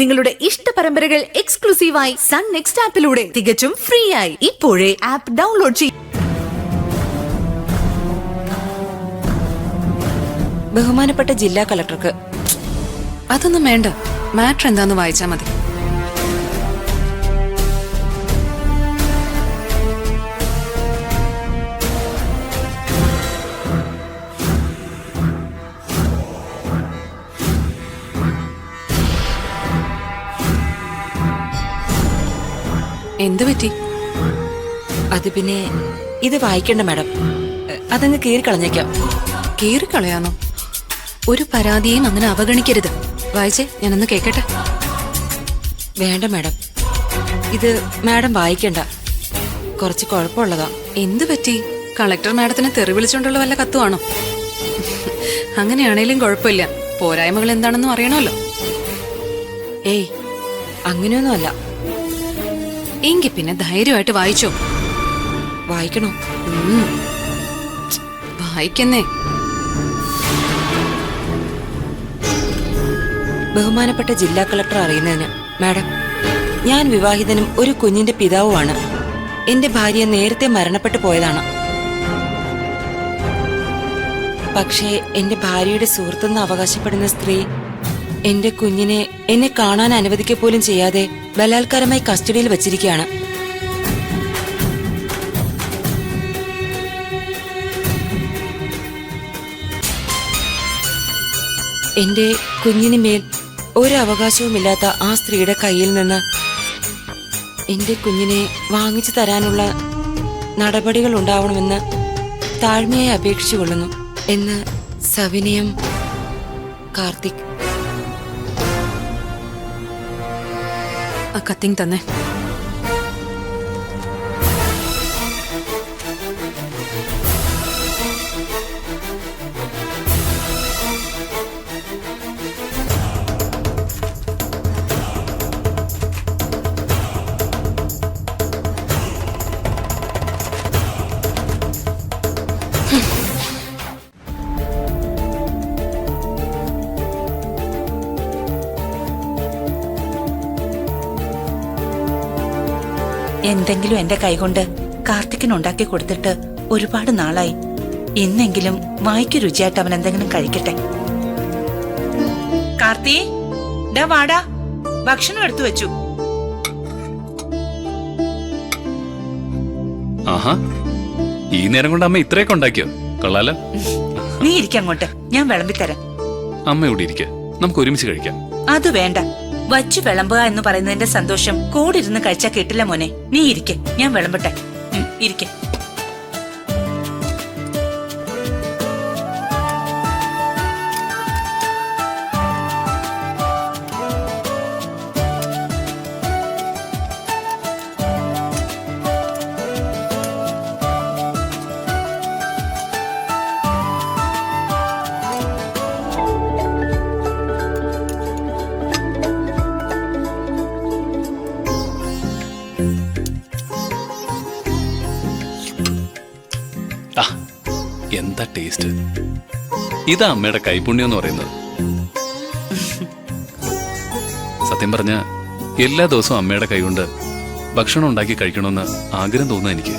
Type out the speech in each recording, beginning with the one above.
നിങ്ങളുടെ ഇഷ്ട പരമ്പരകൾ എക്സ്ക്ലൂസീവായി സൺ നെക്സ്റ്റ് ആപ്പിലൂടെ തികച്ചും ഫ്രീ ആയി ഇപ്പോഴേ ആപ്പ് ഡൗൺലോഡ് ചെയ്യൂ. ബഹുമാനപ്പെട്ട ജില്ലാ കളക്ടർക്ക് അതൊന്നും വേണ്ട. മാറ്റർ എന്താന്ന് വായിച്ചാ മതി. എന്ത് പറ്റി? അത് പിന്നെ ഇത് വായിക്കണ്ട മാഡം, അതങ്ങ് കീറിക്കളഞ്ഞേക്കാം. കീറിക്കളയാന്നോ? ഒരു പരാതിയും അങ്ങനെ അവഗണിക്കരുത്. വായിച്ചേ, ഞാനൊന്ന് കേക്കട്ടെ. വേണ്ട മാഡം, ഇത് മാഡം വായിക്കണ്ട. കുറച്ച് കുഴപ്പമുള്ളതാ. എന്ത് പറ്റി? കളക്ടർ മാഡത്തിനെ തെറി വിളിച്ചോണ്ടുള്ള വല്ല കത്തുവാണോ? അങ്ങനെയാണേലും കുഴപ്പമില്ല, പോരായ്മകൾ എന്താണെന്നും അറിയണമല്ലോ. ഏയ്, അങ്ങനെയൊന്നും അല്ല. എങ്കി പിന്നെ ധൈര്യമായിട്ട് വായിച്ചോ. വായിക്കണോ? വായിക്കുന്നേ. ബഹുമാനപ്പെട്ട ജില്ലാ കളക്ടർ അറിയുന്നതിന് മാഡം, ഞാൻ വിവാഹിതനും ഒരു കുഞ്ഞിന്റെ പിതാവുമാണ്. എന്റെ ഭാര്യ നേരത്തെ മരണപ്പെട്ടു പോയതാണ്. പക്ഷേ എന്റെ ഭാര്യയുടെ സുഹൃത്തെന്ന് അവകാശപ്പെടുന്ന സ്ത്രീ എന്റെ കുഞ്ഞിനെ എന്നെ കാണാൻ അനുവദിക്കുക പോലും ചെയ്യാതെ ബലാത്കാരമായി കസ്റ്റഡിയിൽ വച്ചിരിക്കുകയാണ്. എന്റെ കുഞ്ഞിന് മേൽ ഒരു അവകാശവുമില്ലാത്ത ആ സ്ത്രീയുടെ കയ്യിൽ നിന്ന് എന്റെ കുഞ്ഞിനെ വാങ്ങിച്ചു തരാനുള്ള നടപടികൾ ഉണ്ടാവണമെന്ന് താഴ്മയായി അപേക്ഷിച്ചുകൊള്ളുന്നു എന്ന് സവിനയം കാർത്തിക്. ആ കത്തിങ് തന്നെ. എന്തെങ്കിലും എന്റെ കൈകൊണ്ട് കാർത്തിക്കിനുണ്ടാക്കി കൊടുത്തിട്ട് ഒരുപാട് നാളായി. ഇന്നെങ്കിലും വായിക്ക് രുചിയായിട്ട് അവൻ എന്തെങ്കിലും കഴിക്കട്ടെ. കാർത്തി, ഡാ വാടാ, ഭക്ഷണം എടുത്തു വെച്ചു. ആഹാ, ഈ നേരം കൊണ്ട് അമ്മ ഇത്രയൊക്കെ ഉണ്ടാക്കിയോ? കൊള്ളാലോ. നീ ഇരിക്കങ്ങോട്ട്, ഞാൻ വിളമ്പിത്തരാം. അമ്മ ഇവിടെ ഇരിക്കുക, നമുക്ക് ഒരുമിച്ച് കഴിക്കാം. അത് വേണ്ട, വച്ചു വിളമ്പുക എന്ന് പറയുന്നതിന്റെ സന്തോഷം കൂടിരുന്ന് കഴിച്ചാ കിട്ടില്ല മോനെ. നീ ഇരിക്കെ, ഞാൻ വിളമ്പട്ടെ. ഇരിക്കെ. എന്താ ടേസ്റ്റ്! ഇതാ അമ്മയുടെ കൈപുണ്യം എന്ന് പറയുന്നത്. സത്യം പറഞ്ഞ എല്ലാ ദിവസവും അമ്മയുടെ കൈകൊണ്ട് ഭക്ഷണം ഉണ്ടാക്കി കഴിക്കണമെന്ന് ആഗ്രഹം തോന്നുക എനിക്ക്.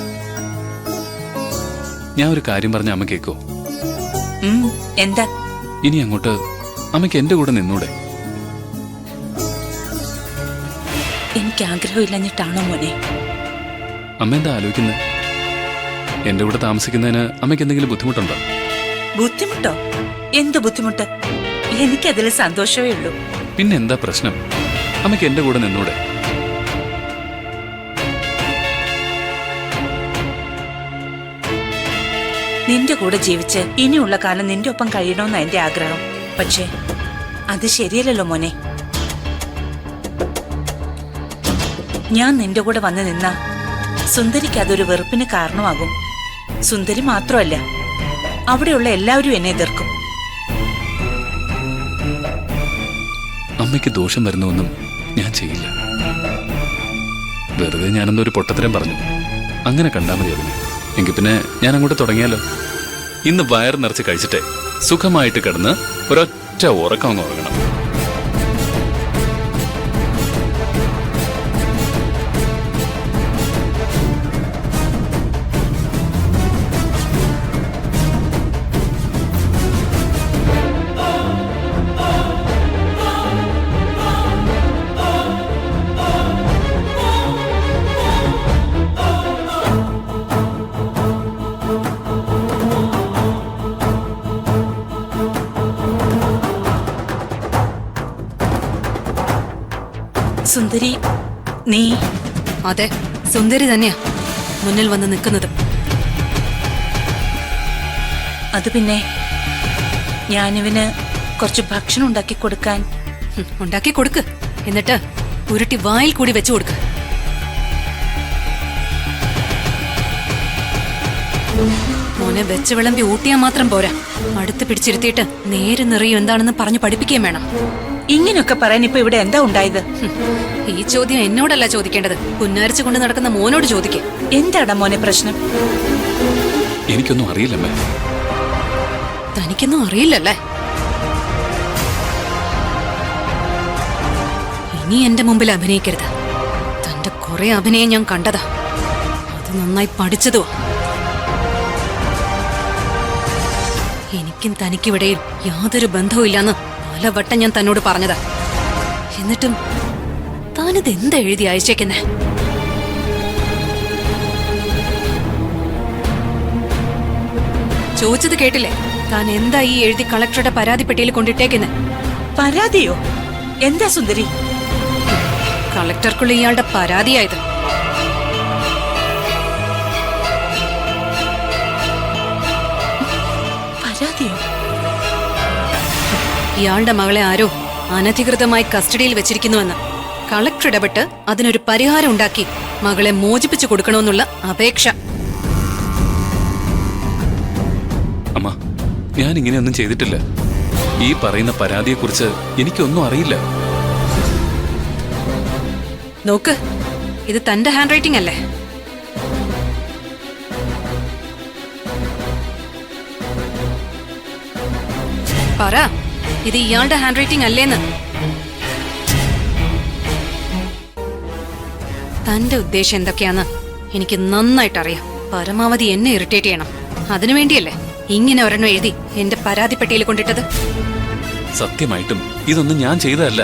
ഞാൻ ഒരു കാര്യം പറഞ്ഞ അമ്മ കേക്കോ? എന്താ? ഇനി അങ്ങോട്ട് അമ്മയ്ക്ക് എന്റെ കൂടെ നിന്നൂടെ? എനിക്ക് ആഗ്രഹമില്ലഞ്ഞിട്ടാണോ മോനെ? അമ്മ എന്താ ആലോചിക്കുന്നത്? എന്റെ കൂടെ താമസിക്കുന്നതിന് അമ്മയ്ക്ക് എന്തെങ്കിലും ബുദ്ധിമുട്ടുണ്ടോ? ബുദ്ധിമുട്ടോ? എന്ത് ബുദ്ധിമുട്ട്? എനിക്കതിൽ സന്തോഷമേ ഉള്ളൂ. പിന്നെ എന്താ പ്രശ്നം? അമ്മയ്ക്ക് എന്റെ കൂടെ നിന്നൂടെ? നിന്റെ കൂടെ ജീവിച്ച് ഇനിയുള്ള കാലം നിന്റെ ഒപ്പം കഴിയണമെന്ന എന്റെ ആഗ്രഹം. പക്ഷേ അത് ശരിയല്ലല്ലോ മോനെ. ഞാൻ നിന്റെ കൂടെ വന്ന് നിന്ന സുന്ദരിക്ക് അതൊരു വെറുപ്പിന് കാരണമാകും. സുന്ദരി മാത്രമല്ല, അവിടെയുള്ള എല്ലാവരും എന്നെ എതിർക്കും. അമ്മയ്ക്ക് ദോഷം വരുന്നൊന്നും ഞാൻ ചെയ്യില്ല. വെറുതെ ഞാനെന്തോ ഒരു പൊട്ടത്തരം പറഞ്ഞു, അങ്ങനെ കണ്ടാൽ മതി അതിന്. എങ്കിൽ പിന്നെ ഞാൻ അങ്ങോട്ട് തുടങ്ങിയാലോ? ഇന്ന് വയർ നിറച്ച് കഴിച്ചിട്ടേ സുഖമായിട്ട് കിടന്ന് ഒരൊറ്റ ഉറക്കം അങ്ങ് ഉറങ്ങണം. സുന്ദരി, നീ അതെ, സുന്ദരി തന്നെയാ മുന്നിൽ വന്ന് നിൽക്കുന്നത്. അത് പിന്നെ ഞാനിവന് കുറച്ച് ഭക്ഷണം ഉണ്ടാക്കി കൊടുക്കാൻ. ഉണ്ടാക്കി കൊടുക്ക്, എന്നിട്ട് ഉരുട്ടി വായിൽ കൂടി വെച്ചു കൊടുക്ക്. മോനെ വെച്ച് വിളമ്പി ഊട്ടിയാ മാത്രം പോരാ, അടുത്ത് പിടിച്ചിരുത്തിയിട്ട് നേര് നിറയും എന്താണെന്ന് പറഞ്ഞു പഠിപ്പിക്കുകയും വേണം. ഇങ്ങനെയൊക്കെ പറയാൻ ഇപ്പൊ ഇവിടെ എന്താ ഉണ്ടായത്? ഈ ചോദ്യം എന്നോടല്ല ചോദിക്കേണ്ടത്, പുന്നാരിച്ചു കൊണ്ട് നടക്കുന്ന മോനോട് ചോദിക്കുക. എന്താടാ മോനെ പ്രശ്നം? എനിക്കൊന്നും അറിയില്ലമ്മേ. തനിക്കൊന്നും അറിയില്ലല്ലേ? ഇനി എന്റെ മുമ്പിൽ അഭിനയിക്കരുത്. തന്റെ കുറെ അഭിനയം ഞാൻ കണ്ടതാ, അത് നന്നായി പഠിച്ചതുവാ. എനിക്കും തനിക്കിവിടയിൽ യാതൊരു ബന്ധവും ഇല്ലാന്ന് പലവട്ടം ഞാൻ തന്നോട് പറഞ്ഞതാ. എന്നിട്ടും താനിത് എന്താ എഴുതി അയച്ചേക്കുന്നേ? ചോദിച്ചത് കേട്ടില്ലേ? താൻ എന്താ ഈ എഴുതി കളക്ടറുടെ പരാതിപ്പെട്ടിയിൽ കൊണ്ടിട്ടേക്കുന്നേ? പരാതിയോ? എന്താ സുന്ദരി? കളക്ടർക്കുള്ള ഇയാളുടെ പരാതിയായത്. പരാതിയോ? ഇയാളുടെ മകളെ ആരോ അനധികൃതമായി കസ്റ്റഡിയിൽ വെച്ചിരിക്കുന്നുവെന്ന് കളക്ടർ ഇടപെട്ട് അതിനൊരു പരിഹാരം ഉണ്ടാക്കി മകളെ മോചിപ്പിച്ചു കൊടുക്കണമെന്നുള്ള അപേക്ഷ. അമ്മ, ഞാൻ ഇങ്ങനെയൊന്നും ചെയ്തിട്ടില്ല. ഈ പറയുന്ന പരാതിയെക്കുറിച്ച് എനിക്കൊന്നും അറിയില്ല. നോക്ക്, ഇത് തന്റെ ഹാൻഡ് റൈറ്റിംഗ് അല്ലേ? പറ, ഇത് ഇയാളുടെ ഹാൻഡ് റൈറ്റിംഗ് അല്ലേന്ന്. തന്റെ ഉദ്ദേശം എന്തൊക്കെയാന്ന് എനിക്ക് നന്നായിട്ടറിയാം. പരമാവധി എന്നെ ഇറിറ്റേറ്റ് ചെയ്യണം. അതിനുവേണ്ടിയല്ലേ ഇങ്ങനെ ഒരെണ്ണം എഴുതി എന്റെ പരാതിപ്പെട്ടിയിൽ കൊണ്ടിട്ടത്? സത്യമായിട്ടും ഇതൊന്നും ഞാൻ ചെയ്തതല്ല.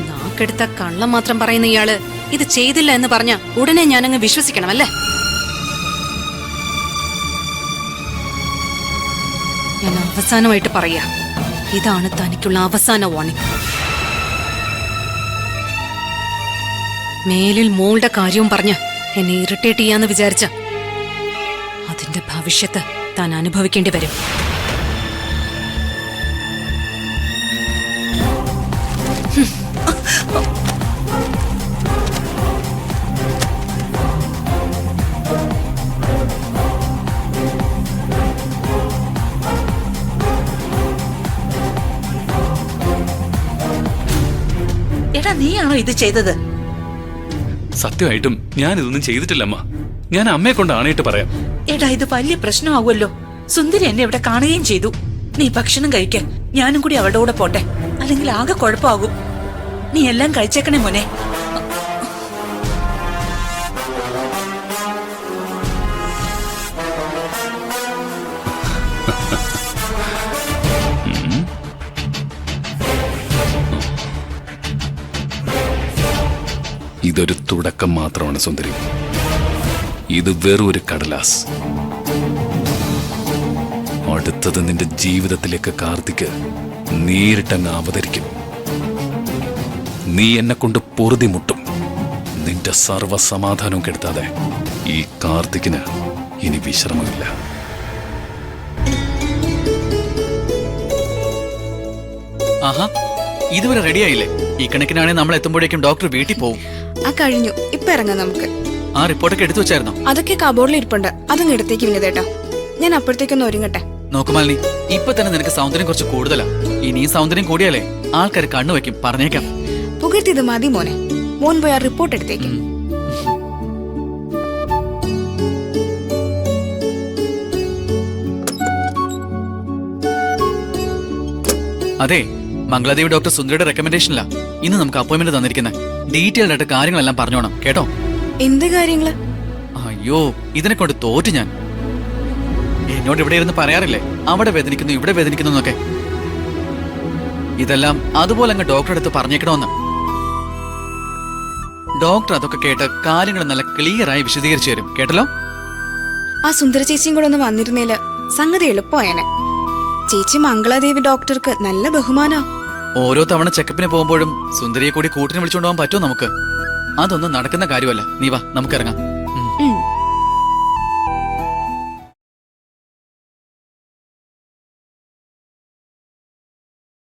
നാക്കെടുത്ത കള്ളം മാത്രം പറയുന്ന ഇയാള് ഇത് ചെയ്തില്ല എന്ന് പറഞ്ഞ ഉടനെ ഞാനങ്ങ് വിശ്വസിക്കണം അല്ലേ? ഞാൻ അവസാനമായിട്ട് പറയാ, ഇതാണ് തനിക്കുള്ള അവസാന വാർണിംഗ്. മേലിൽ മോളുടെ കാര്യവും പറഞ്ഞ് എന്നെ ഇറിറ്റേറ്റ് ചെയ്യാന്ന് വിചാരിച്ച അതിന്റെ ഭവിഷ്യത്ത് താൻ അനുഭവിക്കേണ്ടി വരും. എടാ, നീയാണോ ഇത് ചെയ്തത്? സത്യമായിട്ടും ഞാൻ ഇതൊന്നും ചെയ്തിട്ടില്ല അമ്മ. ഞാൻ അമ്മയെ കൊണ്ട് ആണയിട്ട് പറയാം. എടാ, ഇത് വലിയ പ്രശ്നമാവുമല്ലോ. സുന്ദരി എന്നെ ഇവിടെ കാണുകയും ചെയ്തു. നീ ഭക്ഷണം കഴിക്കാൻ, ഞാനും കൂടി അവളുടെ കൂടെ പോട്ടെ, അല്ലെങ്കിൽ ആകെ കുഴപ്പമാകും. നീ എല്ലാം കഴിച്ചേക്കണേ മോനെ. ഇതൊരു തുടക്കം മാത്രമാണ് സുന്ദരി. ഇത് വെറും ഒരു കടലാസ്. അടുത്തത് നിന്റെ ജീവിതത്തിലേക്ക് കാർത്തിക് നേരിട്ടങ്ങ് അവതരിക്കും. നീ എന്നെ കൊണ്ട് പൊറുതിമുട്ടും. നിന്റെ സർവ്വസമാധാനവും കെടുത്താതെ ഈ കാർത്തിക്കിന് ഇനി വിശ്രമമില്ല. ആഹാ, ഇതുവരെ റെഡിയായില്ലേ? ഈ കണക്കിനാണെങ്കിൽ നമ്മൾ എത്തുമ്പോഴേക്കും ഡോക്ടർ വീട്ടിൽ പോവും. ആ കഴിഞ്ഞു, ഇപ്പൊ ഇറങ്ങാം നമുക്ക്. ആ റിപ്പോർട്ടൊക്കെ എടുത്തു വെച്ചായിരുന്നോ? അതൊക്കെ കബോർഡിൽ ഇരിപ്പുണ്ട്, അതങ്ങ് എടുത്തേക്ക് വിനതേട്ടാ. ഞാൻ അപ്പോഴത്തേക്കൊന്ന് ഒരുങ്ങട്ടെ. നോക്കുമാലിനി, ഇപ്പൊ തന്നെ നിനക്ക് സൗന്ദര്യം കുറച്ച് കൂടുതലാ. ഇനിയും സൗന്ദര്യം കൂടിയാലേ ആൾക്കാർ കണ്ണു വെക്കും, പറഞ്ഞേക്കാം. പുകഴ്ത്തിയത് മതി മോനെ. മോൻ പോയി ആ റിപ്പോർട്ട് എടുത്തേക്ക്. അതെ, മംഗളാദേവി ഡോക്ടർ സുന്ദരിയുടെ റെക്കമെൻഡേഷനിലാ ഇന്ന് നമുക്ക് അപ്പോയിന്റ്മെന്റ് തന്നിരിക്കുന്നത്. ഡീറ്റെയിൽഡ് ആയിട്ട് കാര്യങ്ങളെല്ലാം പറഞ്ഞോണം കേട്ടോ. എന്ത് കാര്യങ്ങള്? അയ്യോ, ഇതിനെ കൊണ്ട് തോറ്റു ഞാൻ. എന്നോട് ഇവിടെ ഇരുന്ന് പറയാറില്ലേ അവിടെ വേദനിക്കുന്നു ഇവിടെ വേദനിക്കുന്നു എന്നൊക്കെ. ഇതെല്ലാം അതുപോലെ അങ്ങ് ഡോക്ടറെ അടുത്ത് പറഞ്ഞേക്കണമെന്ന്. ഡോക്ടർ അതൊക്കെ കേട്ട് കാര്യങ്ങൾ നല്ല ക്ലിയർ ആയി വിശദീകരിച്ചു തരും കേട്ടല്ലോ. ആ സുന്ദര ചേച്ചിയും കൂടെ ഒന്ന് വന്നിരുന്നേല് സംഗതി എളുപ്പമായനെ. ചേച്ചി മംഗളാദേവി ഡോക്ടർക്ക് നല്ല ബഹുമാനാ. ഓരോ തവണ ചെക്കപ്പിന് പോകുമ്പോഴും സുന്ദരിയെ കൂടി കൂട്ടിന് വിളിച്ചുകൊണ്ടുപോകാൻ പറ്റുമോ നമുക്ക്? അതൊന്നും നടക്കുന്ന കാര്യമല്ല. നീ വാ, നമുക്കിറങ്ങാം.